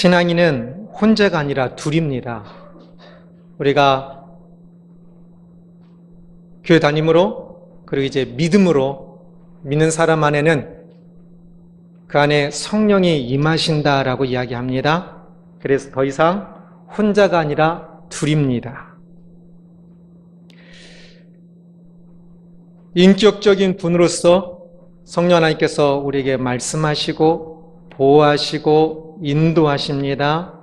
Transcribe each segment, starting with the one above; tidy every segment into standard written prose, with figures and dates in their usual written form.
신앙인은 혼자가 아니라 둘입니다. 우리가 교회 다님으로 그리고 이제 믿음으로 믿는 사람 안에는 그 안에 성령이 임하신다라고 이야기합니다. 그래서 더 이상 혼자가 아니라 둘입니다. 인격적인 분으로서 성령 하나님께서 우리에게 말씀하시고 보호하시고 인도하십니다.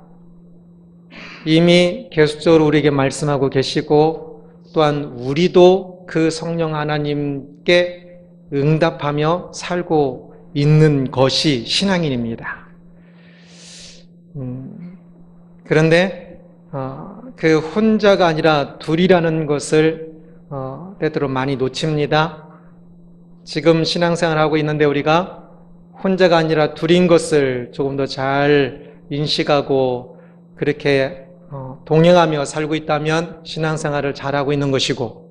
이미 계속적으로 우리에게 말씀하고 계시고 또한 우리도 그 성령 하나님께 응답하며 살고 있는 것이 신앙인입니다. 그런데 그 혼자가 아니라 둘이라는 것을 때때로 많이 놓칩니다. 지금 신앙생활을 하고 있는데 우리가 혼자가 아니라 둘인 것을 조금 더 잘 인식하고 그렇게 동행하며 살고 있다면 신앙생활을 잘하고 있는 것이고,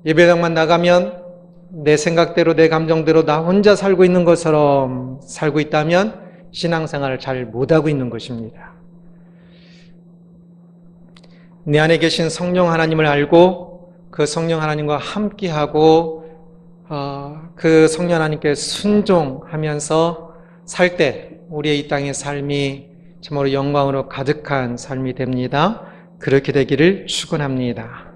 예배당만 나가면 내 생각대로 내 감정대로 나 혼자 살고 있는 것처럼 살고 있다면 신앙생활을 잘 못하고 있는 것입니다. 내 안에 계신 성령 하나님을 알고 그 성령 하나님과 함께하고 그 성령 하나님께 순종하면서 살 때 우리의 이 땅의 삶이 참으로 영광으로 가득한 삶이 됩니다. 그렇게 되기를 축원합니다.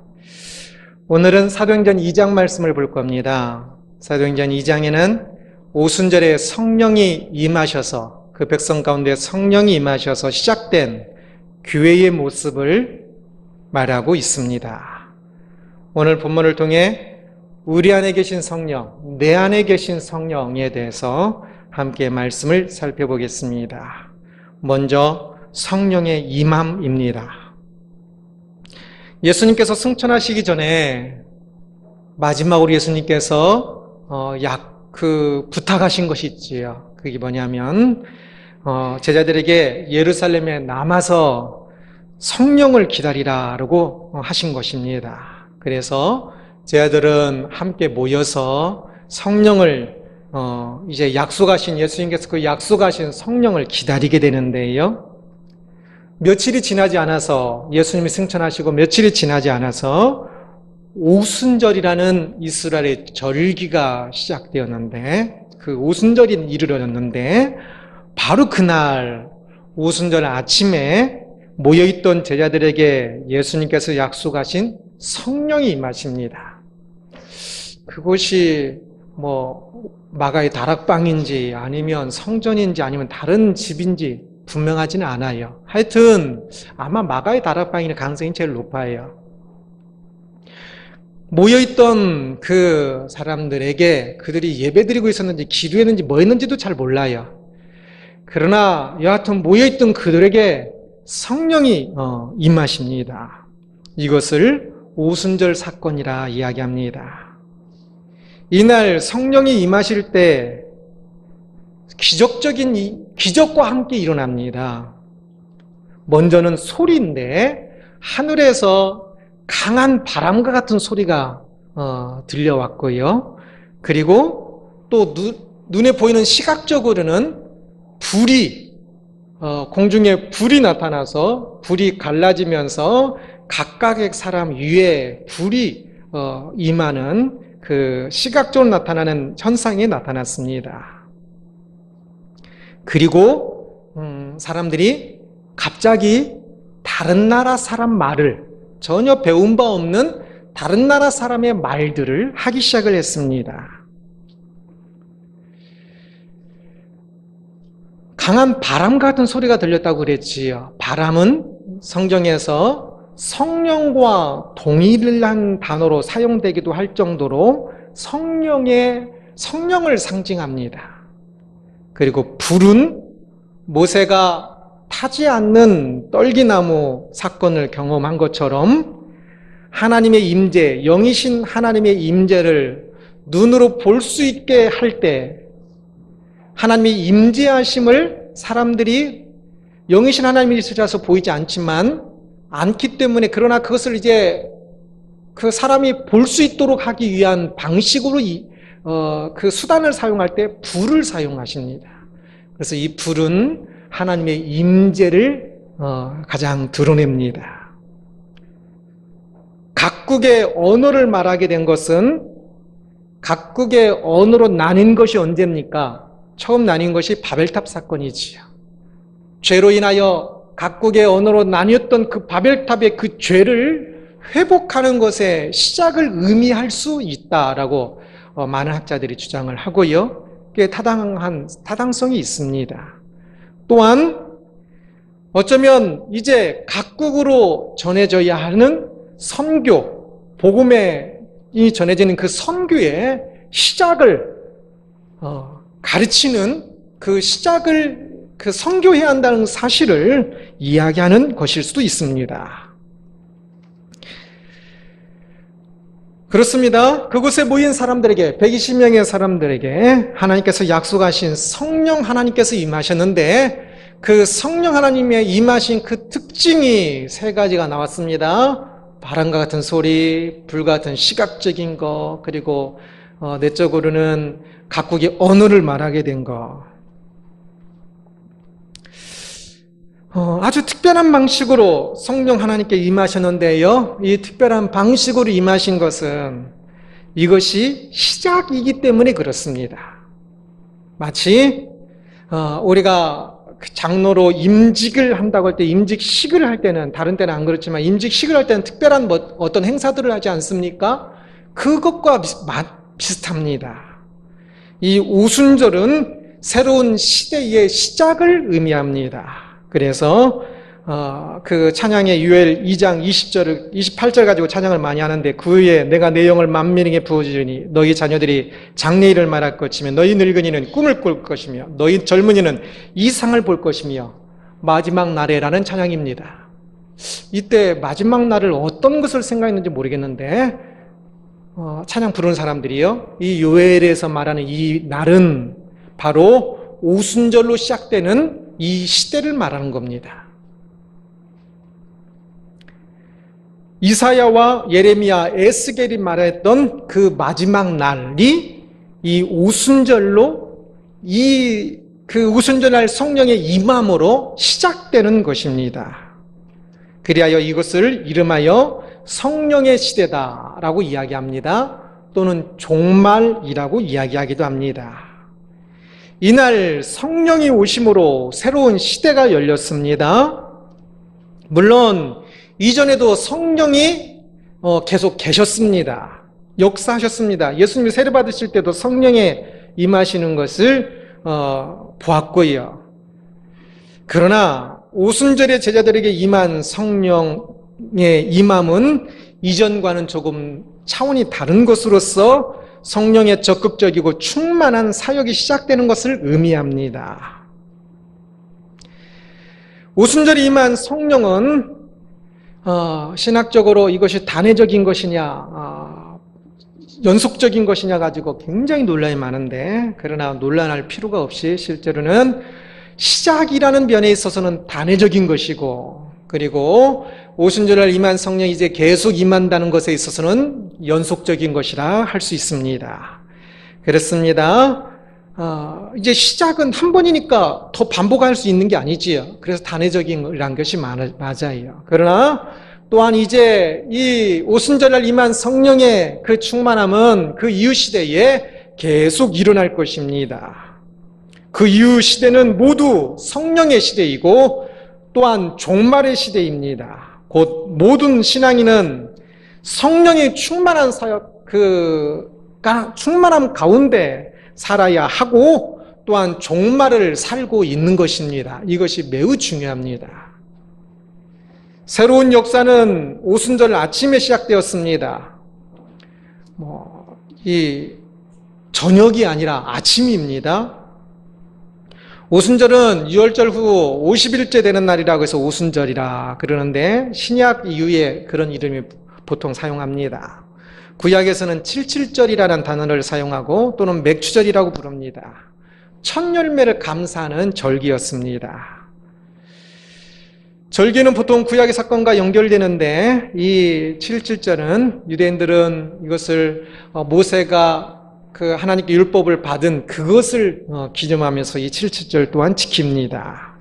오늘은 사도행전 2장 말씀을 볼 겁니다. 사도행전 2장에는 오순절에 성령이 임하셔서 그 백성 가운데 성령이 임하셔서 시작된 교회의 모습을 말하고 있습니다. 오늘 본문을 통해 우리 안에 계신 성령, 내 안에 계신 성령에 대해서 함께 말씀을 살펴보겠습니다. 먼저 성령의 임함입니다. 예수님께서 승천하시기 전에 마지막으로 예수님께서 부탁하신 것이 있지요. 그게 뭐냐면 제자들에게 예루살렘에 남아서 성령을 기다리라라고 하신 것입니다. 그래서 제자들은 함께 모여서 성령을 이제 약속하신 예수님께서 그 약속하신 성령을 기다리게 되는데요. 며칠이 지나지 않아서 예수님이 승천하시고 며칠이 지나지 않아서 오순절이라는 이스라엘의 절기가 시작되었는데 그 오순절이 이르렀는데 바로 그날 오순절 아침에 모여있던 제자들에게 예수님께서 약속하신 성령이 임하십니다. 그곳이 마가의 다락방인지 아니면 성전인지 아니면 다른 집인지 분명하지는 않아요. 하여튼 아마 마가의 다락방일 가능성이 제일 높아요. 모여있던 그 사람들에게 그들이 예배드리고 있었는지 기도했는지 뭐 했는지도 잘 몰라요. 그러나 여하튼 모여있던 그들에게 성령이 임하십니다. 이것을 오순절 사건이라 이야기합니다. 이날 성령이 임하실 때 기적과 함께 일어납니다. 먼저는 소리인데 하늘에서 강한 바람과 같은 소리가 들려왔고요. 그리고 또 눈에 보이는 시각적으로는 불이 공중에 불이 나타나서 불이 갈라지면서 각각의 사람 위에 불이 임하는 그 시각적으로 나타나는 현상이 나타났습니다. 그리고 사람들이 갑자기 다른 나라 사람 말을 전혀 배운 바 없는 다른 나라 사람의 말들을 하기 시작을 했습니다. 강한 바람 같은 소리가 들렸다고 그랬지요. 바람은 성경에서 성령과 동일한 단어로 사용되기도 할 정도로 성령을 상징합니다. 그리고 불은 모세가 타지 않는 떨기나무 사건을 경험한 것처럼 하나님의 임재, 영이신 하나님의 임재를 눈으로 볼 수 있게 할 때 하나님의 임재하심을 사람들이 영이신 하나님이 있으셔서 보이지 않기 때문에 그러나 그것을 이제 그 사람이 볼 수 있도록 하기 위한 방식으로 그 수단을 사용할 때 불을 사용하십니다. 그래서 이 불은 하나님의 임재를 가장 드러냅니다. 각국의 언어를 말하게 된 것은 각국의 언어로 나뉜 것이 언제입니까? 처음 나뉜 것이 바벨탑 사건이지요. 죄로 인하여 각국의 언어로 나뉘었던 그 바벨탑의 그 죄를 회복하는 것의 시작을 의미할 수 있다라고 많은 학자들이 주장을 하고요. 꽤 타당성이 있습니다. 또한 어쩌면 이제 각국으로 전해져야 하는 선교, 복음이 전해지는 그 선교의 시작을 가르치는 그 시작을 선교해야 한다는 사실을 이야기하는 것일 수도 있습니다. 그렇습니다. 그곳에 모인 사람들에게, 120명의 사람들에게 하나님께서 약속하신 성령 하나님께서 임하셨는데 그 성령 하나님의 임하신 그 특징이 세 가지가 나왔습니다. 바람과 같은 소리, 불 같은 시각적인 것, 그리고 내적으로는 각국의 언어를 말하게 된 것. 아주 특별한 방식으로 성령 하나님께 임하셨는데요. 이 특별한 방식으로 임하신 것은 이것이 시작이기 때문에 그렇습니다. 마치 우리가 장로로 임직을 한다고 할 때, 임직식을 할 때는, 다른 때는 안 그렇지만 임직식을 할 때는 특별한 어떤 행사들을 하지 않습니까? 그것과 비슷합니다. 이 오순절은 새로운 시대의 시작을 의미합니다. 그래서 그 찬양의 유엘 2장 28절 가지고 찬양을 많이 하는데, 그 후에 내가 내 영을 만민에게 부어주리니 너희 자녀들이 장래일을 말할 것이며 너희 늙은이는 꿈을 꿀 것이며 너희 젊은이는 이상을 볼 것이며 마지막 날에라는 찬양입니다. 이때 마지막 날을 어떤 것을 생각했는지 모르겠는데 찬양 부르는 사람들이요, 이 요엘에서 말하는 이 날은 바로 오순절로 시작되는 이 시대를 말하는 겁니다. 이사야와 예레미야, 에스겔이 말했던 그 마지막 날이 이 오순절로, 그 오순절날 성령의 임함으로 시작되는 것입니다. 그리하여 이것을 이름하여 성령의 시대다라고 이야기합니다. 또는 종말이라고 이야기하기도 합니다. 이날 성령이 오심으로 새로운 시대가 열렸습니다. 물론 이전에도 성령이 계속 계셨습니다. 역사하셨습니다. 예수님이 세례 받으실 때도 성령에 임하시는 것을 보았고요. 그러나 오순절에 제자들에게 임한 성령의 임함은 이전과는 조금 차원이 다른 것으로서 성령의 적극적이고 충만한 사역이 시작되는 것을 의미합니다. 오순절에 임한 성령은 신학적으로 이것이 단회적인 것이냐, 연속적인 것이냐 가지고 굉장히 논란이 많은데, 그러나 논란할 필요가 없이 실제로는 시작이라는 면에 있어서는 단회적인 것이고, 그리고 오순절날 임한 성령이 이제 계속 임한다는 것에 있어서는 연속적인 것이라 할 수 있습니다. 그렇습니다. 이제 시작은 한 번이니까 더 반복할 수 있는 게 아니지요. 그래서 단회적인 것이 맞아요. 그러나 또한 이제 이 오순절날 임한 성령의 그 충만함은 그 이후 시대에 계속 일어날 것입니다. 그 이후 시대는 모두 성령의 시대이고 또한 종말의 시대입니다. 곧 모든 신앙인은 성령의 충만한 사역, 충만함 가운데 살아야 하고 또한 종말을 살고 있는 것입니다. 이것이 매우 중요합니다. 새로운 역사는 오순절 아침에 시작되었습니다. 이 저녁이 아니라 아침입니다. 오순절은 유월절 후 50일째 되는 날이라고 해서 오순절이라 그러는데 신약 이후에 그런 이름이 보통 사용합니다. 구약에서는 칠칠절이라는 단어를 사용하고 또는 맥추절이라고 부릅니다. 첫 열매를 감사하는 절기였습니다. 절기는 보통 구약의 사건과 연결되는데 이 칠칠절은 유대인들은 이것을 모세가 그 하나님께 율법을 받은 그것을 기념하면서 이 7.7절 또한 지킵니다.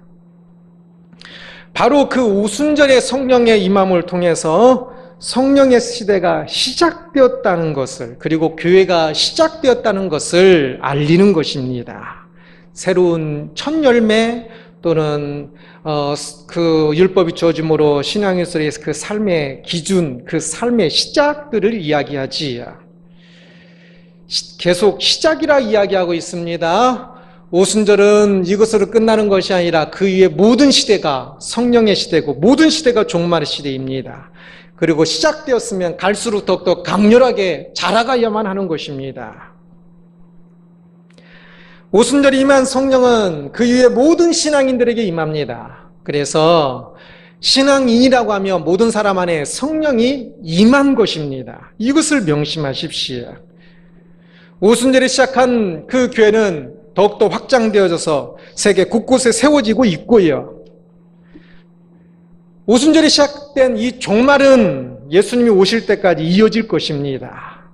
바로 그 오순절의 성령의 임함을 통해서 성령의 시대가 시작되었다는 것을, 그리고 교회가 시작되었다는 것을 알리는 것입니다. 새로운 첫 열매 또는 그 율법이 주어짐으로 신앙인들의 그 삶의 기준, 그 삶의 시작들을 이야기하지. 계속 시작이라 이야기하고 있습니다. 오순절은 이것으로 끝나는 것이 아니라 그 위에 모든 시대가 성령의 시대고 모든 시대가 종말의 시대입니다. 그리고 시작되었으면 갈수록 더욱더 강렬하게 자라가야만 하는 것입니다. 오순절이 임한 성령은 그 위에 모든 신앙인들에게 임합니다. 그래서 신앙인이라고 하면 모든 사람 안에 성령이 임한 것입니다. 이것을 명심하십시오. 오순절에 시작한 그 교회는 더욱더 확장되어져서 세계 곳곳에 세워지고 있고요. 오순절에 시작된 이 종말은 예수님이 오실 때까지 이어질 것입니다.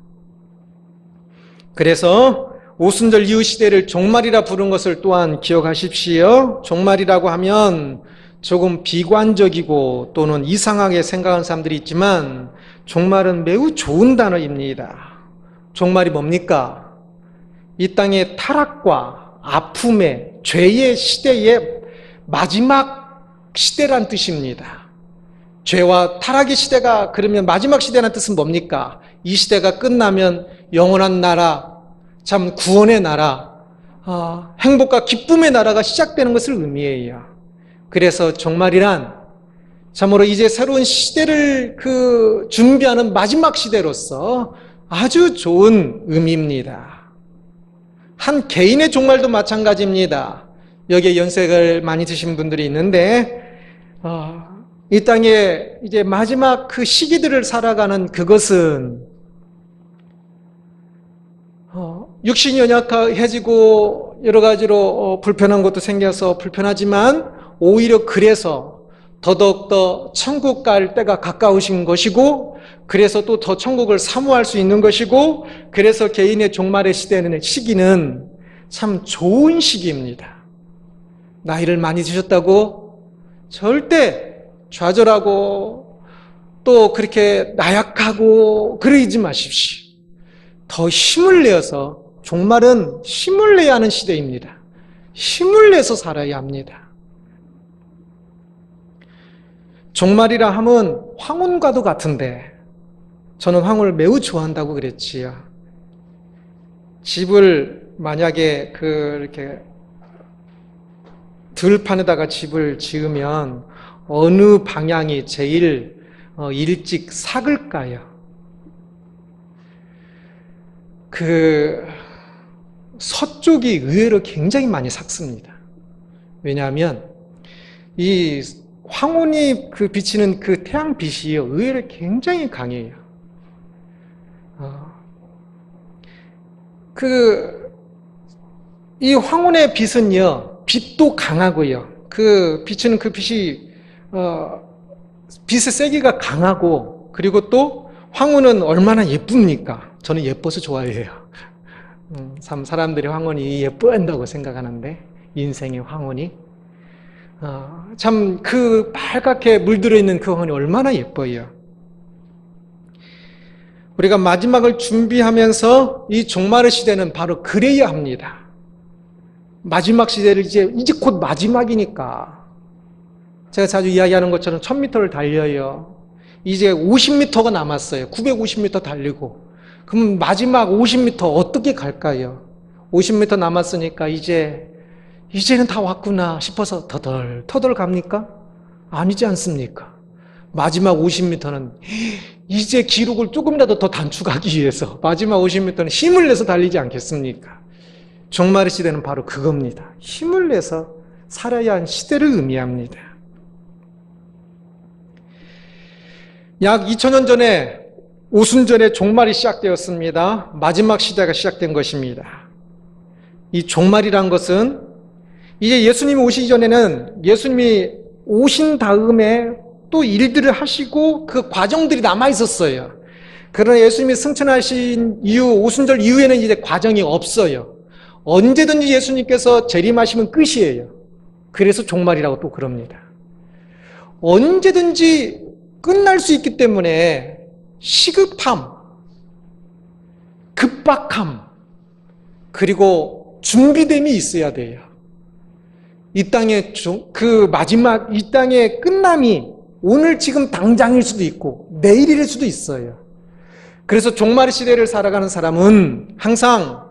그래서 오순절 이후 시대를 종말이라 부른 것을 또한 기억하십시오. 종말이라고 하면 조금 비관적이고 또는 이상하게 생각하는 사람들이 있지만 종말은 매우 좋은 단어입니다. 종말이 뭡니까? 이 땅의 타락과 아픔의 죄의 시대의 마지막 시대란 뜻입니다. 죄와 타락의 시대가 그러면 마지막 시대란 뜻은 뭡니까? 이 시대가 끝나면 영원한 나라, 참 구원의 나라, 행복과 기쁨의 나라가 시작되는 것을 의미해요. 그래서 종말이란 참으로 이제 새로운 시대를 준비하는 마지막 시대로서 아주 좋은 의미입니다. 한 개인의 종말도 마찬가지입니다. 여기에 연세를 많이 드신 분들이 있는데 이 땅에 이제 마지막 그 시기들을 살아가는 그것은 육신이 연약해지고 여러 가지로 불편한 것도 생겨서 불편하지만 오히려 그래서 더더욱더 천국 갈 때가 가까우신 것이고 그래서 또 더 천국을 사모할 수 있는 것이고 그래서 개인의 종말의 시기는 참 좋은 시기입니다. 나이를 많이 드셨다고 절대 좌절하고 또 그렇게 나약하고 그러지 마십시오. 더 힘을 내어서 종말은 힘을 내야 하는 시대입니다. 힘을 내서 살아야 합니다. 종말이라 하면 황혼과도 같은데 저는 황혼을 매우 좋아한다고 그랬지요. 집을 만약에 이렇게 들판에다가 집을 지으면 어느 방향이 제일 일찍 삭을까요? 서쪽이 의외로 굉장히 많이 삭습니다. 왜냐하면 이 황혼이 비치는 그 태양빛이요, 의외로 굉장히 강해요. 이 황혼의 빛은요, 빛도 강하고요. 비치는 그 빛이, 빛의 세기가 강하고, 그리고 또 황혼은 얼마나 예쁩니까? 저는 예뻐서 좋아해요. 참 사람들이 황혼이 예뻐한다고 생각하는데, 인생의 황혼이. 참 빨갛게 물들어 있는 그 황혼이 얼마나 예뻐요. 우리가 마지막을 준비하면서 이 종말의 시대는 바로 그래야 합니다. 마지막 시대를 이제 곧 마지막이니까. 제가 자주 이야기하는 것처럼 1000m를 달려요. 이제 50m가 남았어요. 950m 달리고. 그럼 마지막 50m 어떻게 갈까요? 50m 남았으니까 이제는 다 왔구나 싶어서 터덜 갑니까? 아니지 않습니까? 마지막 50m는 이제 기록을 조금이라도 더 단축하기 위해서 마지막 50m는 힘을 내서 달리지 않겠습니까? 종말의 시대는 바로 그겁니다. 힘을 내서 살아야 하는 시대를 의미합니다. 약 2000년 전에 오순절에 종말이 시작되었습니다. 마지막 시대가 시작된 것입니다. 이 종말이란 것은 이제 예수님이 오시기 전에는 예수님이 오신 다음에 또 일들을 하시고 그 과정들이 남아 있었어요. 그러나 예수님이 승천하신 이후, 오순절 이후에는 이제 과정이 없어요. 언제든지 예수님께서 재림하시면 끝이에요. 그래서 종말이라고 또 그럽니다. 언제든지 끝날 수 있기 때문에 시급함, 급박함, 그리고 준비됨이 있어야 돼요. 이 땅의 그 마지막, 이 땅의 끝남이 오늘 지금 당장일 수도 있고 내일일 수도 있어요. 그래서 종말 시대를 살아가는 사람은 항상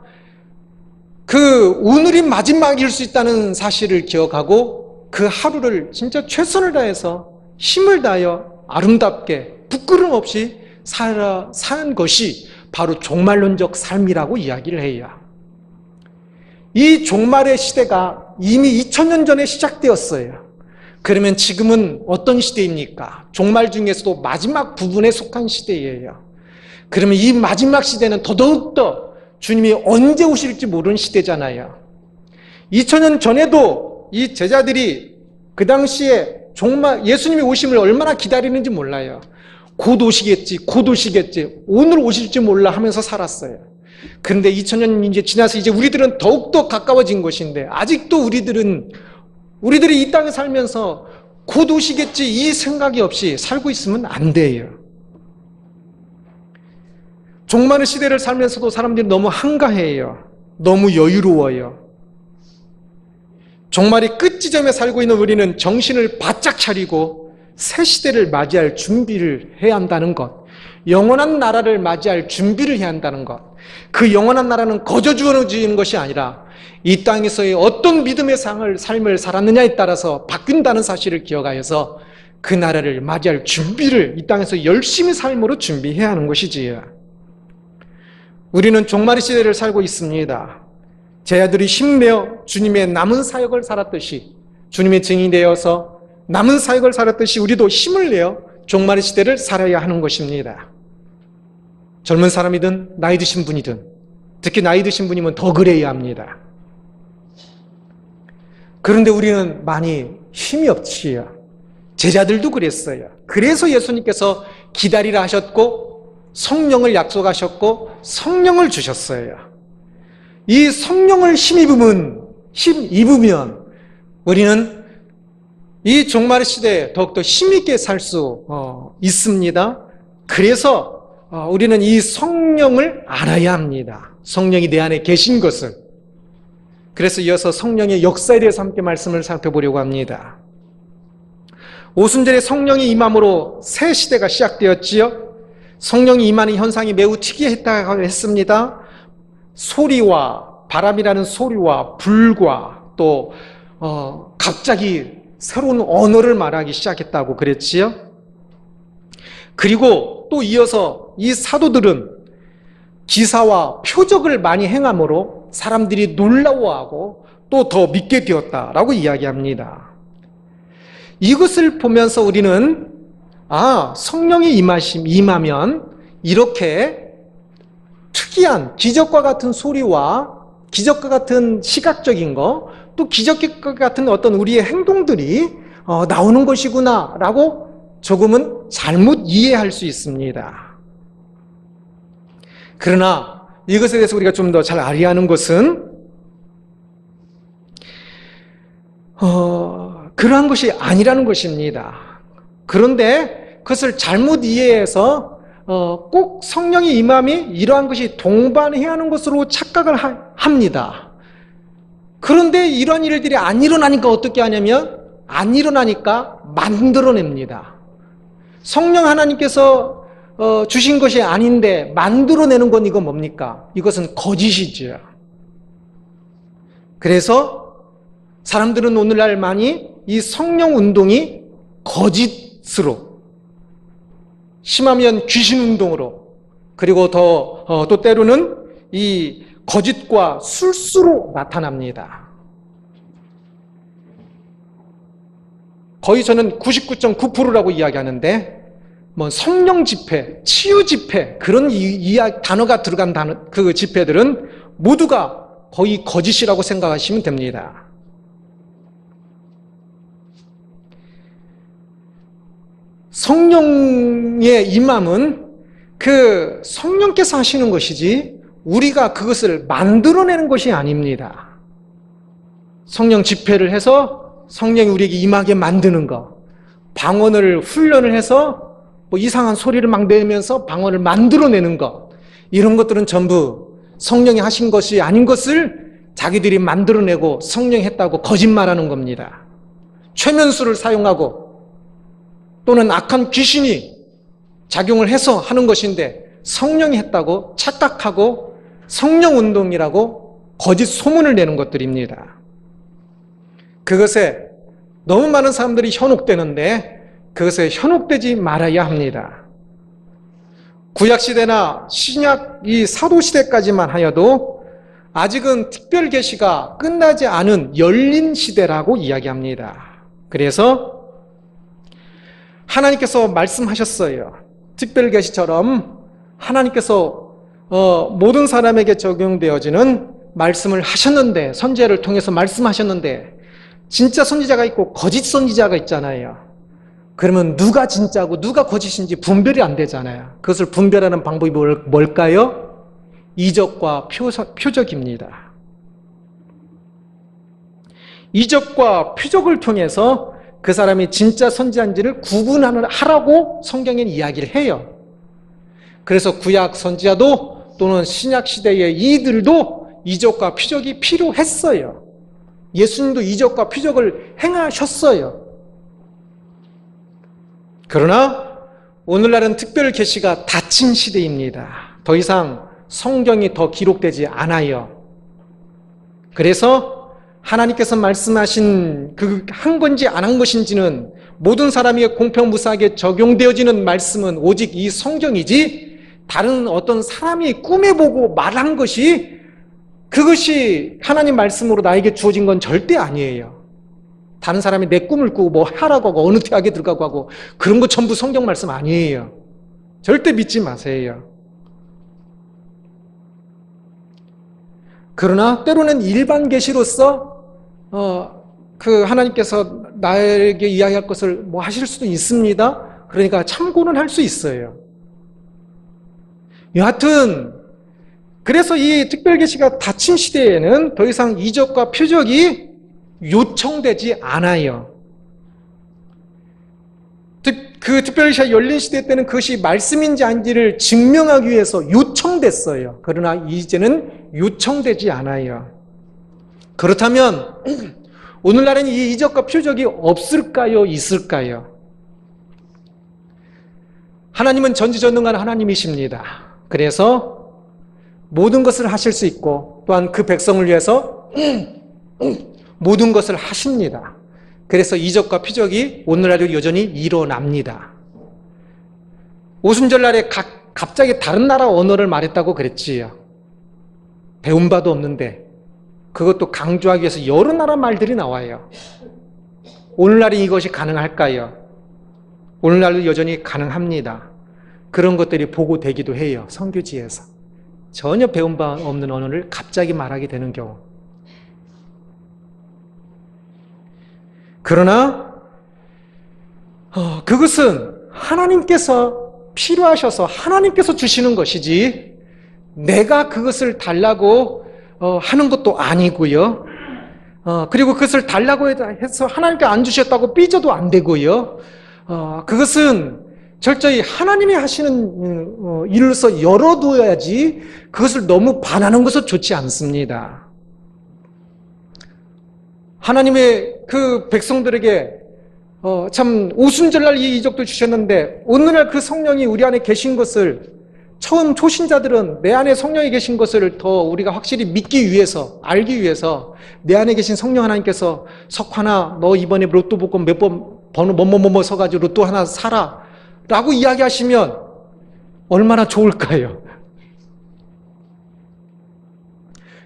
그 오늘이 마지막일 수 있다는 사실을 기억하고 그 하루를 진짜 최선을 다해서 힘을 다하여 아름답게 부끄럼 없이 사는 것이 바로 종말론적 삶이라고 이야기를 해요. 이 종말의 시대가 이미 2000년 전에 시작되었어요. 그러면 지금은 어떤 시대입니까? 종말 중에서도 마지막 부분에 속한 시대예요. 그러면 이 마지막 시대는 더더욱더 주님이 언제 오실지 모르는 시대잖아요. 2000년 전에도 이 제자들이 그 당시에 정말 예수님이 오심을 얼마나 기다리는지 몰라요. 곧 오시겠지, 곧 오시겠지, 오늘 오실지 몰라 하면서 살았어요. 그런데 2000년 이제 지나서 이제 우리들은 더욱더 가까워진 것인데 아직도 우리들이 이 땅에 살면서 곧 오시겠지 이 생각이 없이 살고 있으면 안 돼요. 종말의 시대를 살면서도 사람들이 너무 한가해요. 너무 여유로워요. 종말이 끝 지점에 살고 있는 우리는 정신을 바짝 차리고 새 시대를 맞이할 준비를 해야 한다는 것, 영원한 나라를 맞이할 준비를 해야 한다는 것, 그 영원한 나라는 거저 주어지는 것이 아니라 이 땅에서의 어떤 믿음의 삶을 살았느냐에 따라서 바뀐다는 사실을 기억하여서 그 나라를 맞이할 준비를 이 땅에서 열심히 삶으로 준비해야 하는 것이지요. 우리는 종말의 시대를 살고 있습니다. 제자들이 힘내어 주님의 남은 사역을 살았듯이, 주님의 증인이 되어서 남은 사역을 살았듯이 우리도 힘을 내어 종말의 시대를 살아야 하는 것입니다. 젊은 사람이든 나이 드신 분이든, 특히 나이 드신 분이면 더 그래야 합니다. 그런데 우리는 많이 힘이 없지요. 제자들도 그랬어요. 그래서 예수님께서 기다리라 하셨고 성령을 약속하셨고 성령을 주셨어요. 이 성령을 힘입으면 우리는 이 종말의 시대에 더욱더 힘있게 살 수 있습니다. 그래서 우리는 이 성령을 알아야 합니다. 성령이 내 안에 계신 것을. 그래서 이어서 성령의 역사에 대해서 함께 말씀을 살펴보려고 합니다. 오순절에 성령이 임함으로 새 시대가 시작되었지요. 성령이 임하는 현상이 매우 특이했다고 했습니다. 소리와, 바람이라는 소리와 불과 또 갑자기 새로운 언어를 말하기 시작했다고 그랬지요. 그리고 또 이어서 이 사도들은 기사와 표적을 많이 행함으로 사람들이 놀라워하고 또 더 믿게 되었다라고 이야기합니다. 이것을 보면서 우리는 성령이 임하면 이렇게 특이한 기적과 같은 소리와 기적과 같은 시각적인 거, 또 기적과 같은 어떤 우리의 행동들이 나오는 것이구나 라고 조금은 잘못 이해할 수 있습니다. 그러나 이것에 대해서 우리가 좀 더 잘 알아야 하는 것은 그러한 것이 아니라는 것입니다. 그런데 그것을 잘못 이해해서 꼭 성령의 임함이 이러한 것이 동반해야 하는 것으로 착각을 합니다. 그런데 이러한 일들이 안 일어나니까 어떻게 하냐면 안 일어나니까 만들어냅니다. 성령 하나님께서 주신 것이 아닌데 만들어내는 건 이건 뭡니까? 이것은 거짓이죠. 그래서 사람들은 오늘날 많이 이 성령 운동이 거짓으로, 심하면 귀신 운동으로, 그리고 또 때로는 이 거짓과 술수로 나타납니다. 거의 저는 99.9%라고 이야기하는데, 성령 집회, 치유 집회, 그런 단어가 들어간 그 집회들은 모두가 거의 거짓이라고 생각하시면 됩니다. 성령의 임함은 그 성령께서 하시는 것이지 우리가 그것을 만들어내는 것이 아닙니다. 성령 집회를 해서 성령이 우리에게 임하게 만드는 것, 방언을 훈련을 해서 뭐 이상한 소리를 막 내면서 방언을 만들어내는 것, 이런 것들은 전부 성령이 하신 것이 아닌 것을 자기들이 만들어내고 성령이 했다고 거짓말하는 겁니다. 최면수를 사용하고 또는 악한 귀신이 작용을 해서 하는 것인데 성령이 했다고 착각하고 성령운동이라고 거짓 소문을 내는 것들입니다. 그것에 너무 많은 사람들이 현혹되는데 그것에 현혹되지 말아야 합니다. 구약시대나 신약 이 사도시대까지만 하여도 아직은 특별 계시가 끝나지 않은 열린 시대라고 이야기합니다. 그래서 하나님께서 말씀하셨어요. 특별 계시처럼 하나님께서 모든 사람에게 적용되어지는 말씀을 하셨는데, 선지자를 통해서 말씀하셨는데 진짜 선지자가 있고 거짓 선지자가 있잖아요. 그러면 누가 진짜고 누가 거짓인지 분별이 안 되잖아요. 그것을 분별하는 방법이 뭘까요? 이적과 표적입니다. 이적과 표적을 통해서 그 사람이 진짜 선지자인지를 구분하라고 성경에는 이야기를 해요. 그래서 구약 선지자도 또는 신약 시대의 이들도 이적과 표적이 필요했어요. 예수님도 이적과 표적을 행하셨어요. 그러나 오늘날은 특별 계시가 닫힌 시대입니다. 더 이상 성경이 더 기록되지 않아요. 그래서 하나님께서 말씀하신 그 한 건지 안 한 것인지는 모든 사람에게 공평무사하게 적용되어지는 말씀은 오직 이 성경이지 다른 어떤 사람이 꿈에 보고 말한 것이 그것이 하나님 말씀으로 나에게 주어진 건 절대 아니에요. 다른 사람이 내 꿈을 꾸고 뭐 하라고 하고 어느 대학에 들어가고 하고 그런 거 전부 성경 말씀 아니에요. 절대 믿지 마세요. 그러나 때로는 일반 계시로서 그 하나님께서 나에게 이야기할 것을 뭐 하실 수도 있습니다. 그러니까 참고는 할 수 있어요. 여하튼 그래서 이 특별 계시가 닫힌 시대에는 더 이상 이적과 표적이 요청되지 않아요. 그 특별 계시가 열린 시대 때는 그것이 말씀인지 아닌지를 증명하기 위해서 요청됐어요. 그러나 이제는 요청되지 않아요. 그렇다면 오늘날에는 이 이적과 표적이 없을까요? 있을까요? 하나님은 전지전능한 하나님이십니다. 그래서 모든 것을 하실 수 있고 또한 그 백성을 위해서 모든 것을 하십니다. 그래서 이적과 표적이 오늘날에도 여전히 일어납니다. 오순절날에 갑자기 다른 나라 언어를 말했다고 그랬지요. 배운 바도 없는데 그것도 강조하기 위해서 여러 나라 말들이 나와요. 오늘날은 이것이 가능할까요? 오늘날도 여전히 가능합니다. 그런 것들이 보고되기도 해요. 선교지에서. 전혀 배운 바 없는 언어를 갑자기 말하게 되는 경우. 그러나 그것은 하나님께서 필요하셔서 하나님께서 주시는 것이지 내가 그것을 달라고 하는 것도 아니고요. 그리고 그것을 달라고 해서 하나님께 안 주셨다고 삐져도 안 되고요. 그것은 철저히 하나님이 하시는 일로서 열어둬야지 그것을 너무 반하는 것은 좋지 않습니다. 하나님의 그 백성들에게 참 오순절날 이 이적도 주셨는데 오늘날 그 성령이 우리 안에 계신 것을 처음 초신자들은 내 안에 성령이 계신 것을 더 우리가 확실히 믿기 위해서 알기 위해서 내 안에 계신 성령 하나님께서 석환아 너 이번에 로또 복권 몇 번 번호 뭐뭐뭐 서가지고 로또 하나 사라 라고 이야기하시면 얼마나 좋을까요?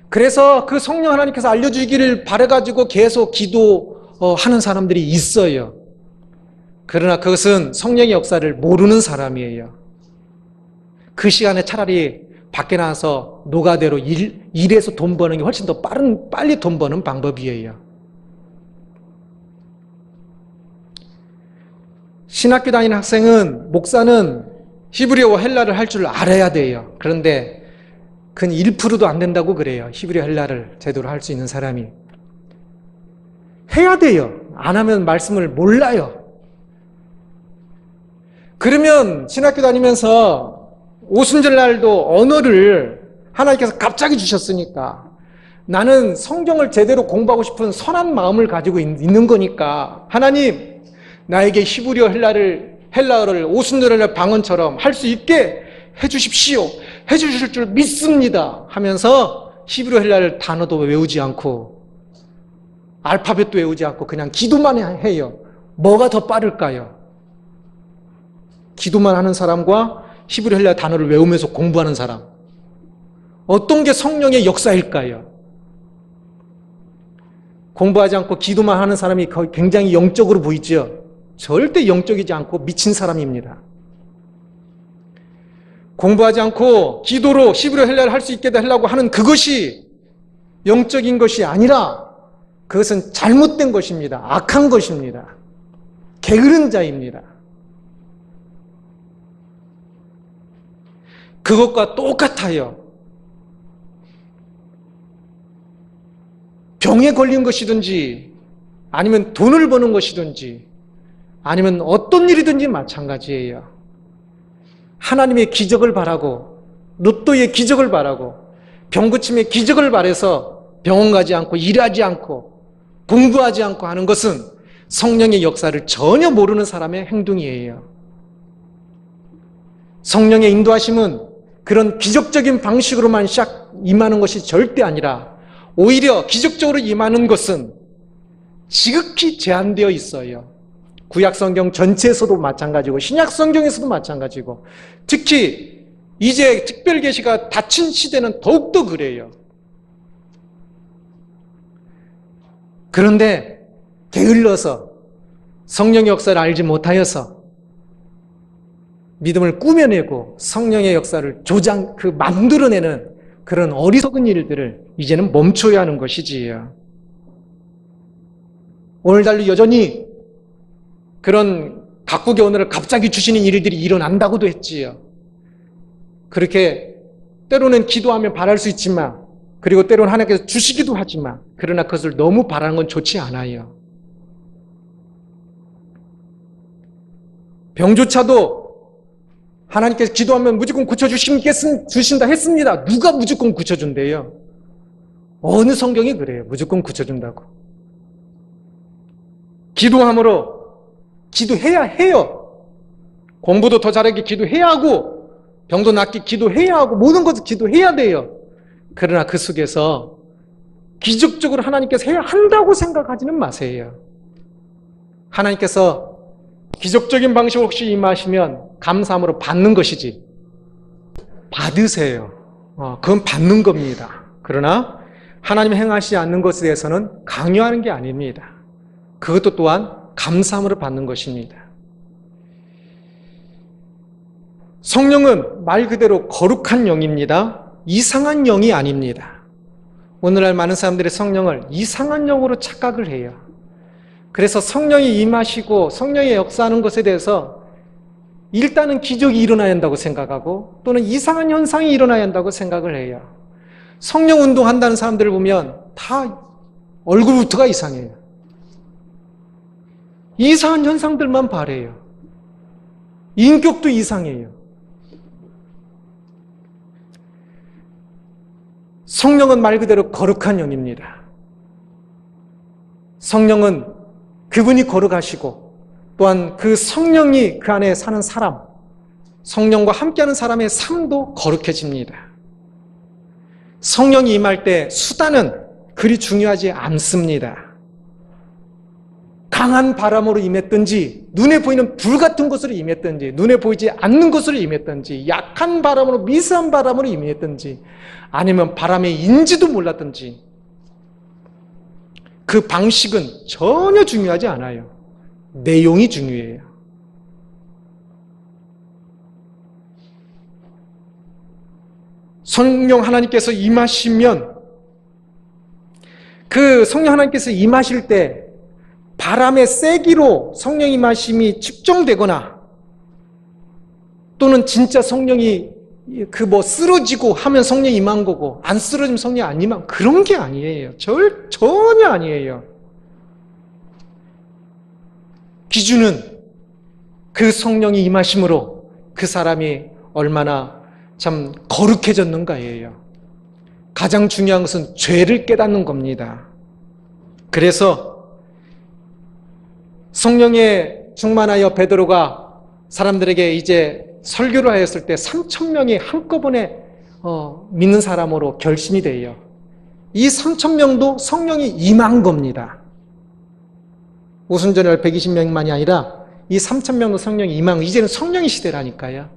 그래서 그 성령 하나님께서 알려주기를 바라가지고 계속 기도하는 사람들이 있어요. 그러나 그것은 성령의 역사를 모르는 사람이에요. 그 시간에 차라리 밖에 나가서 노가대로 일해서 돈 버는 게 훨씬 더 빨리 돈 버는 방법이에요. 신학교 다니는 학생은, 목사는 히브리어와 헬라를 할 줄 알아야 돼요. 그런데 근 1%도 안 된다고 그래요. 히브리어 헬라를 제대로 할 수 있는 사람이. 해야 돼요. 안 하면 말씀을 몰라요. 그러면 신학교 다니면서 오순절날도 언어를 하나님께서 갑자기 주셨으니까 나는 성경을 제대로 공부하고 싶은 선한 마음을 가지고 있는 거니까 하나님 나에게 히브리어 헬라어를 오순절날 방언처럼 할 수 있게 해주십시오. 해주실 줄 믿습니다 하면서 히브리어 헬라를 단어도 외우지 않고 알파벳도 외우지 않고 그냥 기도만 해요. 뭐가 더 빠를까요? 기도만 하는 사람과 히브리 헬라 단어를 외우면서 공부하는 사람. 어떤 게 성령의 역사일까요? 공부하지 않고 기도만 하는 사람이 굉장히 영적으로 보이죠? 절대 영적이지 않고 미친 사람입니다. 공부하지 않고 기도로 히브리 헬라를 할 수 있게 하려고 하는 그것이 영적인 것이 아니라 그것은 잘못된 것입니다. 악한 것입니다. 게으른 자입니다. 그것과 똑같아요. 병에 걸린 것이든지 아니면 돈을 버는 것이든지 아니면 어떤 일이든지 마찬가지예요. 하나님의 기적을 바라고 로또의 기적을 바라고 병고침의 기적을 바라서 병원 가지 않고 일하지 않고 공부하지 않고 하는 것은 성령의 역사를 전혀 모르는 사람의 행동이에요. 성령의 인도하심은 그런 기적적인 방식으로만 임하는 것이 절대 아니라 오히려 기적적으로 임하는 것은 지극히 제한되어 있어요. 구약성경 전체에서도 마찬가지고 신약성경에서도 마찬가지고 특히 이제 특별계시가 닫힌 시대는 더욱더 그래요. 그런데 게을러서 성령의 역사를 알지 못하여서 믿음을 꾸며내고 성령의 역사를 만들어내는 그런 어리석은 일들을 이제는 멈춰야 하는 것이지요. 오늘날도 여전히 그런 각국의 언어를 갑자기 주시는 일들이 일어난다고도 했지요. 그렇게 때로는 기도하며 바랄 수 있지만 그리고 때로는 하나님께서 주시기도 하지만 그러나 그것을 너무 바라는 건 좋지 않아요. 병조차도 하나님께서 기도하면 무조건 고쳐주신다 했습니다. 누가 무조건 고쳐준대요? 어느 성경이 그래요? 무조건 고쳐준다고. 기도함으로 기도해야 해요. 공부도 더 잘하게 기도해야 하고 병도 낫게 기도해야 하고 모든 것을 기도해야 돼요. 그러나 그 속에서 기적적으로 하나님께서 해야 한다고 생각하지는 마세요. 하나님께서 기적적인 방식으로 혹시 임하시면 감사함으로 받는 것이지 받으세요. 그건 받는 겁니다. 그러나 하나님 행하시지 않는 것에 대해서는 강요하는 게 아닙니다. 그것도 또한 감사함으로 받는 것입니다. 성령은 말 그대로 거룩한 영입니다. 이상한 영이 아닙니다. 오늘날 많은 사람들이 성령을 이상한 영으로 착각을 해요. 그래서 성령이 임하시고 성령이 역사하는 것에 대해서 일단은 기적이 일어나야 한다고 생각하고 또는 이상한 현상이 일어나야 한다고 생각을 해요. 성령 운동한다는 사람들을 보면 다 얼굴부터가 이상해요. 이상한 현상들만 바래요. 인격도 이상해요. 성령은 말 그대로 거룩한 영입니다. 성령은 그분이 거룩하시고 또한 그 성령이 그 안에 사는 사람, 성령과 함께하는 사람의 삶도 거룩해집니다. 성령이 임할 때 수단은 그리 중요하지 않습니다. 강한 바람으로 임했든지 눈에 보이는 불 같은 것으로 임했든지 눈에 보이지 않는 것으로 임했든지 약한 바람으로 미세한 바람으로 임했든지 아니면 바람의 인지도 몰랐든지 그 방식은 전혀 중요하지 않아요. 내용이 중요해요. 성령 하나님께서 임하시면 그 성령 하나님께서 임하실 때 바람의 세기로 성령 임하심이 측정되거나 또는 진짜 성령이 쓰러지고 하면 성령이 임한 거고 안 쓰러지면 성령이 안 임한 그런 게 아니에요. 전혀 아니에요. 기준은 그 성령이 임하심으로 그 사람이 얼마나 참 거룩해졌는가예요. 가장 중요한 것은 죄를 깨닫는 겁니다. 그래서 성령에 충만하여 베드로가 사람들에게 이제 설교를 하였을 때 3,000명이 한꺼번에 믿는 사람으로 결심이 돼요. 이 3,000명도 성령이 임한 겁니다. 오순절날 120명만이 아니라 이 3,000명도 성령이 임한, 이제는 성령의 시대라니까요.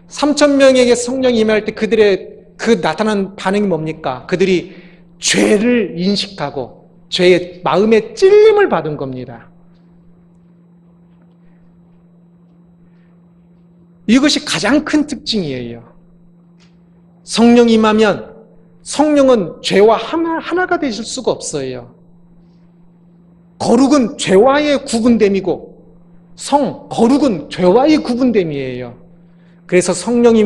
3,000명에게 성령이 임할 때 그들의 그 나타난 반응이 뭡니까? 그들이 죄를 인식하고 죄의 마음의 찔림을 받은 겁니다. 이것이 가장 큰 특징이에요. 성령이 임하면 성령은 죄와 하나가 되실 수가 없어요. 거룩은 죄와의 구분됨이고 거룩은 죄와의 구분됨이에요. 그래서 성령이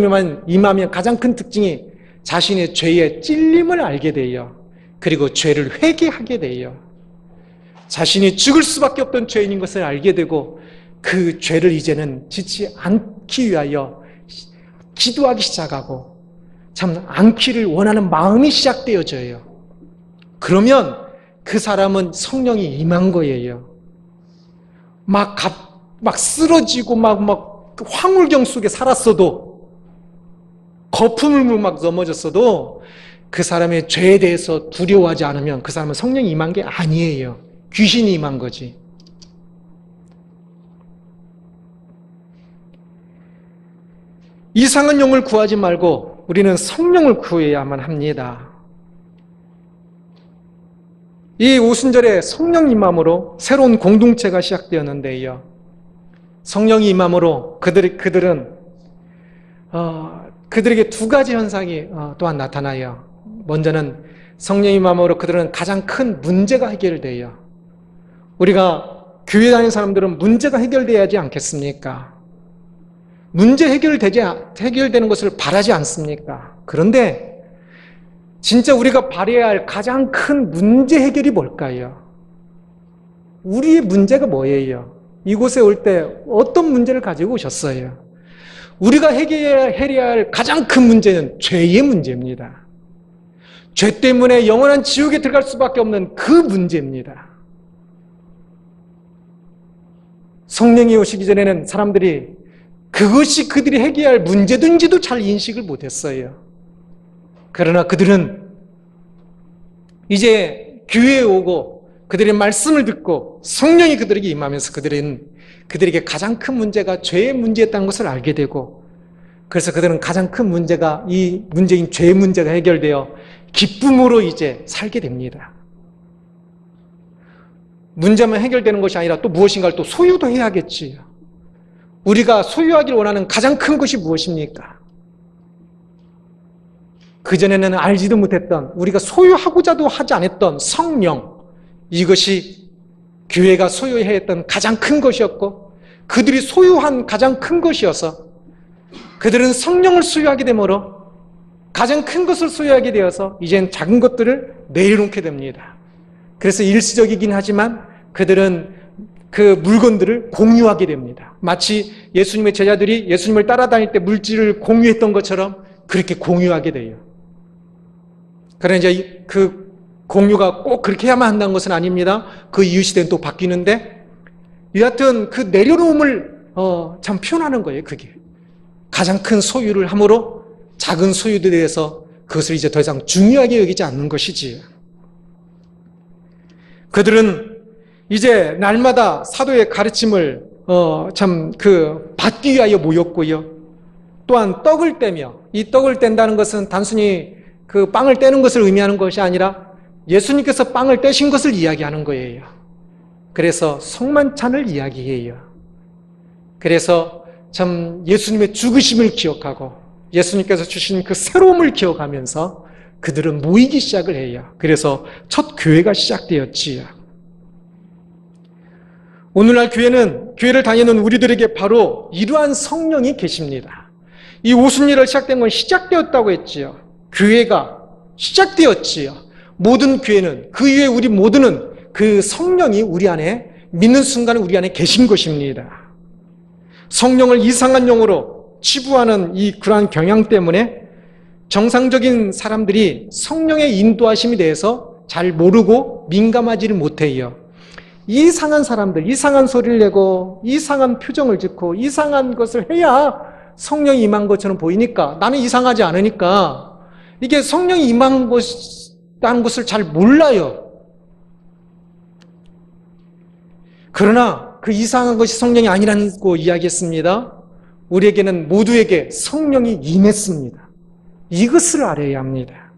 임하면 가장 큰 특징이 자신의 죄의 찔림을 알게 돼요. 그리고 죄를 회개하게 돼요. 자신이 죽을 수밖에 없던 죄인인 것을 알게 되고 그 죄를 이제는 짓지 않기 위하여 기도하기 시작하고 참 않기를 원하는 마음이 시작되어져요. 그러면 그 사람은 성령이 임한 거예요. 막 쓰러지고 막 황홀경 속에 살았어도 거품을 막 넘어졌어도 그 사람의 죄에 대해서 두려워하지 않으면 그 사람은 성령이 임한 게 아니에요. 귀신이 임한 거지. 이상한 영을 구하지 말고 우리는 성령을 구해야만 합니다. 이 오순절에 성령 임함으로 새로운 공동체가 시작되었는데요. 성령이 임함으로 그들에게 두 가지 현상이 또한 나타나요. 먼저는 성령 임함으로 그들은 가장 큰 문제가 해결돼요. 우리가 교회 다니는 사람들은 문제가 해결돼야 하지 않겠습니까? 문제 해결되는 것을 바라지 않습니까? 그런데 진짜 우리가 바라야 할 가장 큰 문제 해결이 뭘까요? 우리의 문제가 뭐예요? 이곳에 올 때 어떤 문제를 가지고 오셨어요? 우리가 해결해야 할 가장 큰 문제는 죄의 문제입니다. 죄 때문에 영원한 지옥에 들어갈 수밖에 없는 그 문제입니다. 성령이 오시기 전에는 사람들이 그것이 그들이 해결할 문제든지도 잘 인식을 못했어요. 그러나 그들은 이제 교회에 오고 그들의 말씀을 듣고 성령이 그들에게 임하면서 그들에게 가장 큰 문제가 죄의 문제였다는 것을 알게 되고, 그래서 그들은 가장 큰 문제가 이 문제인 죄의 문제가 해결되어 기쁨으로 이제 살게 됩니다. 문제만 해결되는 것이 아니라 또 무엇인가를 또 소유도 해야겠지요. 우리가 소유하길 원하는 가장 큰 것이 무엇입니까? 그전에는 알지도 못했던, 우리가 소유하고자도 하지 않았던 성령, 이것이 교회가 소유해야 했던 가장 큰 것이었고 그들이 소유한 가장 큰 것이어서 그들은 성령을 소유하게 되므로 가장 큰 것을 소유하게 되어서 이젠 작은 것들을 내려놓게 됩니다. 그래서 일시적이긴 하지만 그들은 그 물건들을 공유하게 됩니다. 마치 예수님의 제자들이 예수님을 따라다닐 때 물질을 공유했던 것처럼 그렇게 공유하게 돼요. 그러나 이제 그 공유가 꼭 그렇게 해야만 한다는 것은 아닙니다. 그 이유 시대는 또 바뀌는데, 여하튼 그 내려놓음을 참 표현하는 거예요. 그게 가장 큰 소유를 함으로 작은 소유들에 대해서 그것을 이제 더 이상 중요하게 여기지 않는 것이지. 그들은 이제 날마다 사도의 가르침을 받기 위하여 모였고요. 또한 떡을 떼며, 이 떡을 뗀다는 것은 단순히 그 빵을 떼는 것을 의미하는 것이 아니라 예수님께서 빵을 떼신 것을 이야기하는 거예요. 그래서 성만찬을 이야기해요. 그래서 참 예수님의 죽으심을 기억하고 예수님께서 주신 그 새로움을 기억하면서 그들은 모이기 시작을 해요. 그래서 첫 교회가 시작되었지요. 오늘날 교회를 다니는 우리들에게 바로 이러한 성령이 계십니다. 이 오순절을 시작된 건 시작되었다고 했지요. 교회가 시작되었지요. 모든 교회는, 그 이후에 우리 모두는 그 성령이 우리 안에, 믿는 순간에 우리 안에 계신 것입니다. 성령을 이상한 영으로 치부하는 그러한 경향 때문에 정상적인 사람들이 성령의 인도하심에 대해서 잘 모르고 민감하지를 못해요. 이상한 사람들, 이상한 소리를 내고 이상한 표정을 짓고 이상한 것을 해야 성령이 임한 것처럼 보이니까, 나는 이상하지 않으니까 이게 성령이 임한 것이라는 것을 잘 몰라요. 그러나 그 이상한 것이 성령이 아니라고 이야기했습니다. 우리에게는 모두에게 성령이 임했습니다. 이것을 알아야 합니다.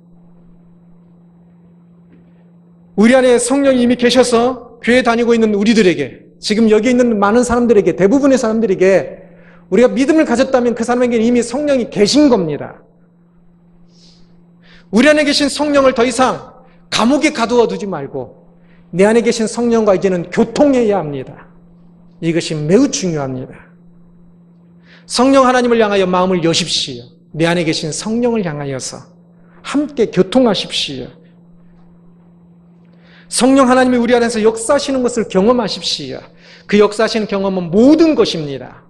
우리 안에 성령이 이미 계셔서 교회 다니고 있는 우리들에게, 지금 여기 있는 많은 사람들에게, 대부분의 사람들에게 우리가 믿음을 가졌다면 그 사람에게 이미 성령이 계신 겁니다. 우리 안에 계신 성령을 더 이상 감옥에 가두어 두지 말고 내 안에 계신 성령과 이제는 교통해야 합니다. 이것이 매우 중요합니다. 성령 하나님을 향하여 마음을 여십시오. 내 안에 계신 성령을 향하여서 함께 교통하십시오. 성령 하나님이 우리 안에서 역사하시는 것을 경험하십시오. 그 역사하시는 경험은 모든 것입니다.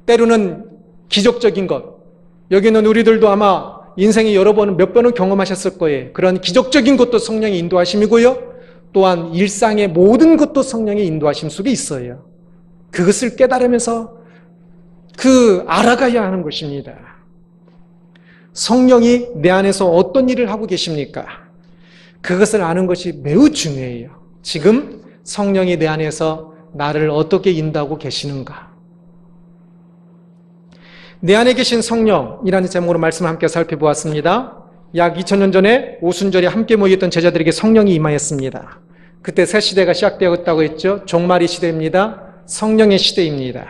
때로는 기적적인 것, 여기는 우리들도 아마 인생에 여러 번, 몇 번은 경험하셨을 거예요. 그런 기적적인 것도 성령의 인도하심이고요. 또한 일상의 모든 것도 성령의 인도하심 속에 있어요. 그것을 깨달으면서 알아가야 하는 것입니다. 성령이 내 안에서 어떤 일을 하고 계십니까? 그것을 아는 것이 매우 중요해요. 지금 성령이 내 안에서 나를 어떻게 인도하고 계시는가? 내 안에 계신 성령이라는 제목으로 말씀을 함께 살펴보았습니다. 약 2000년 전에 오순절에 함께 모였던 제자들에게 성령이 임하였습니다. 그때 새 시대가 시작되었다고 했죠. 종말의 시대입니다. 성령의 시대입니다.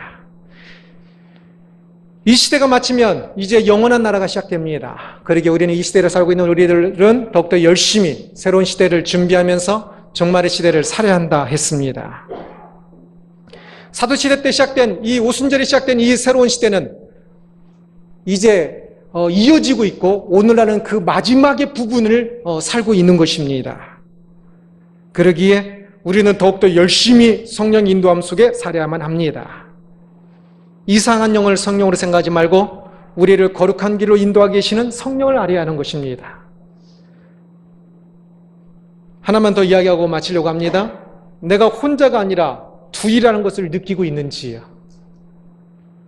이 시대가 마치면 이제 영원한 나라가 시작됩니다. 그러기에 우리는 이 시대를 살고 있는 우리들은 더욱더 열심히 새로운 시대를 준비하면서 종말의 시대를 살아야 한다 했습니다. 사도시대 때 시작된, 이 오순절에 시작된 이 새로운 시대는 이제 이어지고 있고 오늘날은 그 마지막의 부분을 살고 있는 것입니다. 그러기에 우리는 더욱더 열심히 성령 인도함 속에 살아야만 합니다. 이상한 영을 성령으로 생각하지 말고 우리를 거룩한 길로 인도하고 계시는 성령을 알아야 하는 것입니다. 하나만 더 이야기하고 마치려고 합니다. 내가 혼자가 아니라 둘이라는 것을 느끼고 있는지요?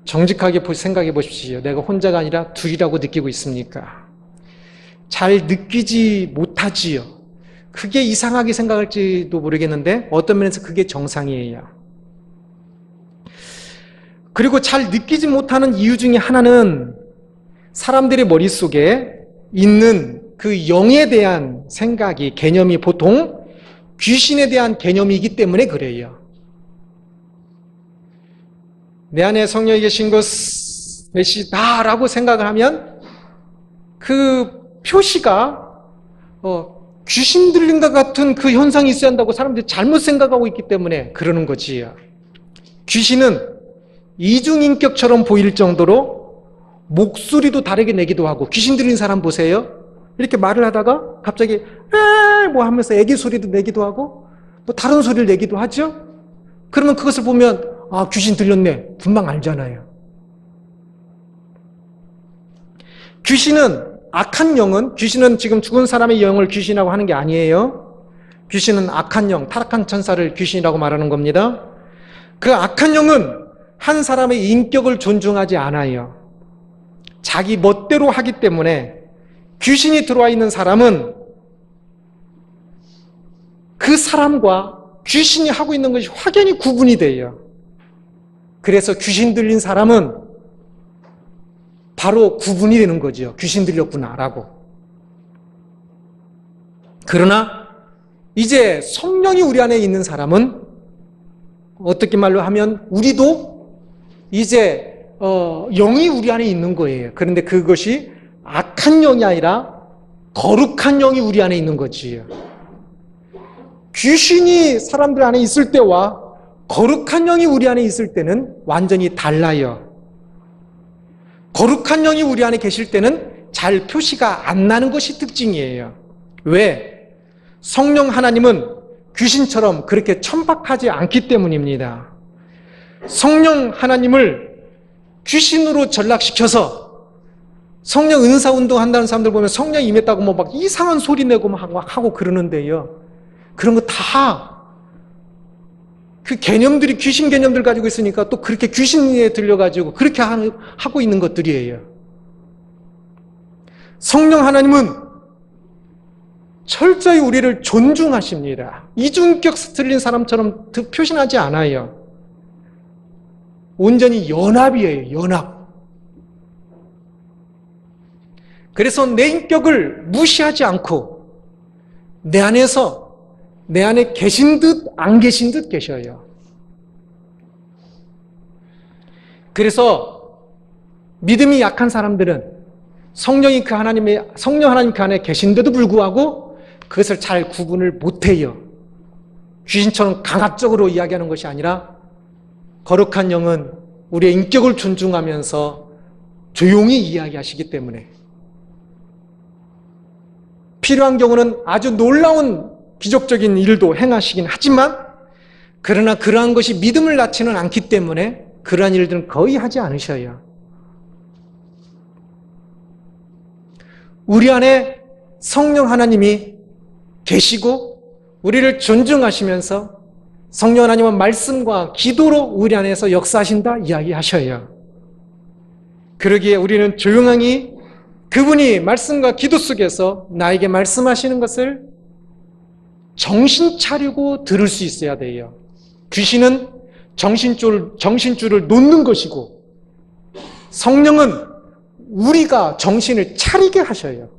정직하게 생각해 보십시오. 내가 혼자가 아니라 둘이라고 느끼고 있습니까? 잘 느끼지 못하지요. 그게 이상하게 생각할지도 모르겠는데 어떤 면에서 그게 정상이에요. 그리고 잘 느끼지 못하는 이유 중에 하나는 사람들의 머릿속에 있는 그 영에 대한 생각이, 개념이 보통 귀신에 대한 개념이기 때문에 그래요. 내 안에 성령이 계신 것이다라고 생각을 하면 그 표시가 귀신 들린 것 같은 그 현상이 있어야 한다고 사람들이 잘못 생각하고 있기 때문에 그러는 거지요. 귀신은 이중인격처럼 보일 정도로 목소리도 다르게 내기도 하고, 귀신 들린 사람 보세요. 이렇게 말을 하다가 갑자기 뭐 하면서 애기 소리도 내기도 하고 또 다른 소리를 내기도 하죠. 그러면 그것을 보면 귀신 들렸네. 분명 알잖아요. 악한 영은, 귀신은 지금 죽은 사람의 영을 귀신이라고 하는 게 아니에요. 귀신은 악한 영, 타락한 천사를 귀신이라고 말하는 겁니다. 그 악한 영은 한 사람의 인격을 존중하지 않아요. 자기 멋대로 하기 때문에 귀신이 들어와 있는 사람은 그 사람과 귀신이 하고 있는 것이 확연히 구분이 돼요. 그래서 귀신 들린 사람은 바로 구분이 되는 거죠. 귀신 들렸구나라고. 그러나 이제 성령이 우리 안에 있는 사람은 어떻게 말로 하면 우리도 이제 영이 우리 안에 있는 거예요. 그런데 그것이 악한 영이 아니라 거룩한 영이 우리 안에 있는 거지요. 귀신이 사람들 안에 있을 때와 거룩한 영이 우리 안에 있을 때는 완전히 달라요. 거룩한 영이 우리 안에 계실 때는 잘 표시가 안 나는 것이 특징이에요. 왜? 성령 하나님은 귀신처럼 그렇게 천박하지 않기 때문입니다. 성령 하나님을 귀신으로 전락시켜서 성령 은사 운동 한다는 사람들 보면 성령 임했다고 뭐 막 이상한 소리 내고 막 하고 그러는데요. 그런 거 다 그 개념들이 귀신 개념들 가지고 있으니까 또 그렇게 귀신에 들려가지고 그렇게 하고 있는 것들이에요. 성령 하나님은 철저히 우리를 존중하십니다. 이중격 틀린 사람처럼 표신하지 않아요. 온전히 연합이에요. 연합. 그래서 내 인격을 무시하지 않고 내 안에 계신 듯 안 계신 듯 계셔요. 그래서 믿음이 약한 사람들은 성령 하나님 그 안에 계신데도 불구하고 그것을 잘 구분을 못해요. 귀신처럼 강압적으로 이야기하는 것이 아니라 거룩한 영은 우리의 인격을 존중하면서 조용히 이야기하시기 때문에 필요한 경우는 아주 놀라운 기적적인 일도 행하시긴 하지만 그러나 그러한 것이 믿음을 낳지는 않기 때문에 그러한 일들은 거의 하지 않으셔요. 우리 안에 성령 하나님이 계시고 우리를 존중하시면서 성령 하나님은 말씀과 기도로 우리 안에서 역사하신다 이야기하셔요. 그러기에 우리는 조용히 그분이 말씀과 기도 속에서 나에게 말씀하시는 것을 정신 차리고 들을 수 있어야 돼요. 귀신은 정신줄을 놓는 것이고 성령은 우리가 정신을 차리게 하셔요.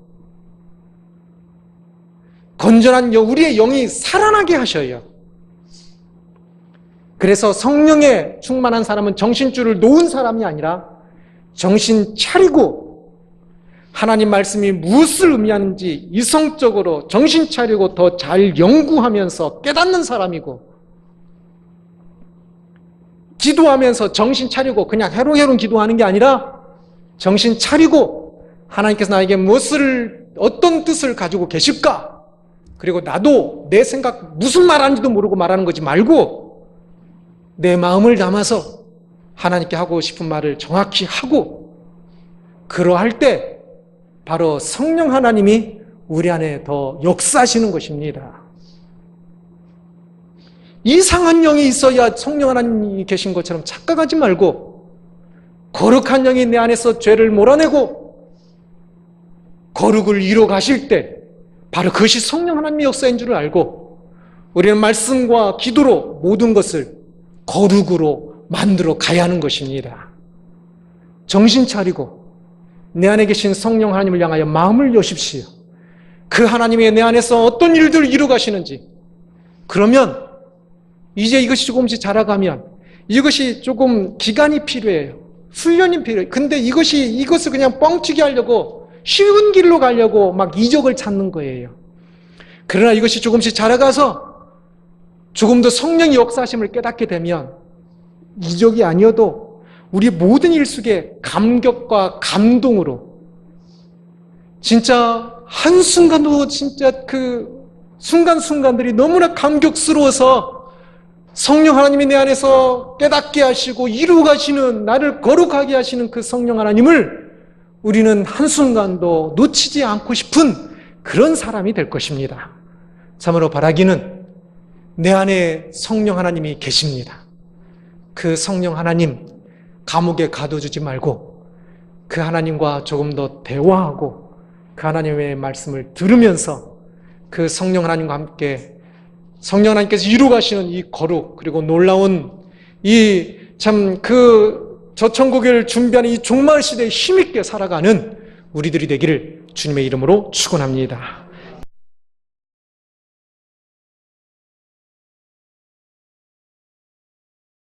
건전한 우리의 영이 살아나게 하셔요. 그래서 성령에 충만한 사람은 정신줄을 놓은 사람이 아니라 정신 차리고 하나님 말씀이 무엇을 의미하는지 이성적으로 정신 차리고 더 잘 연구하면서 깨닫는 사람이고 기도하면서 정신 차리고 그냥 해롱해롱 기도하는 게 아니라 정신 차리고 하나님께서 나에게 어떤 뜻을 가지고 계실까? 그리고 나도 내 생각 무슨 말하는지도 모르고 말하는 거지 말고 내 마음을 담아서 하나님께 하고 싶은 말을 정확히 하고 그러할 때 바로 성령 하나님이 우리 안에 더 역사하시는 것입니다. 이상한 영이 있어야 성령 하나님이 계신 것처럼 착각하지 말고 거룩한 영이 내 안에서 죄를 몰아내고 거룩을 이뤄 가실 때 바로 그것이 성령 하나님의 역사인 줄을 알고 우리는 말씀과 기도로 모든 것을 거룩으로 만들어 가야 하는 것입니다. 정신 차리고 내 안에 계신 성령 하나님을 향하여 마음을 여십시오. 그 하나님이 내 안에서 어떤 일들을 이루 가시는지 그러면 이제 이것이 조금씩 자라가면 이것이 조금 기간이 필요해요. 훈련이 필요해요. 근데 이것을 그냥 뻥튀기 하려고 쉬운 길로 가려고 막 이적을 찾는 거예요. 그러나 이것이 조금씩 자라가서 조금 더 성령의 역사하심을 깨닫게 되면 이적이 아니어도 우리 모든 일 속에 감격과 감동으로 진짜 한순간도 진짜 그 순간순간들이 너무나 감격스러워서 성령 하나님이 내 안에서 깨닫게 하시고 이루어 가시는 나를 거룩하게 하시는 그 성령 하나님을 우리는 한순간도 놓치지 않고 싶은 그런 사람이 될 것입니다. 참으로 바라기는 내 안에 성령 하나님이 계십니다. 그 성령 하나님 감옥에 가둬주지 말고 그 하나님과 조금 더 대화하고 그 하나님의 말씀을 들으면서 그 성령 하나님과 함께 성령 하나님께서 이루어 가시는 이 거룩 그리고 놀라운 이 참 저 천국을 준비하는 이 종말 시대에 힘있게 살아가는 우리들이 되기를 주님의 이름으로 축원합니다.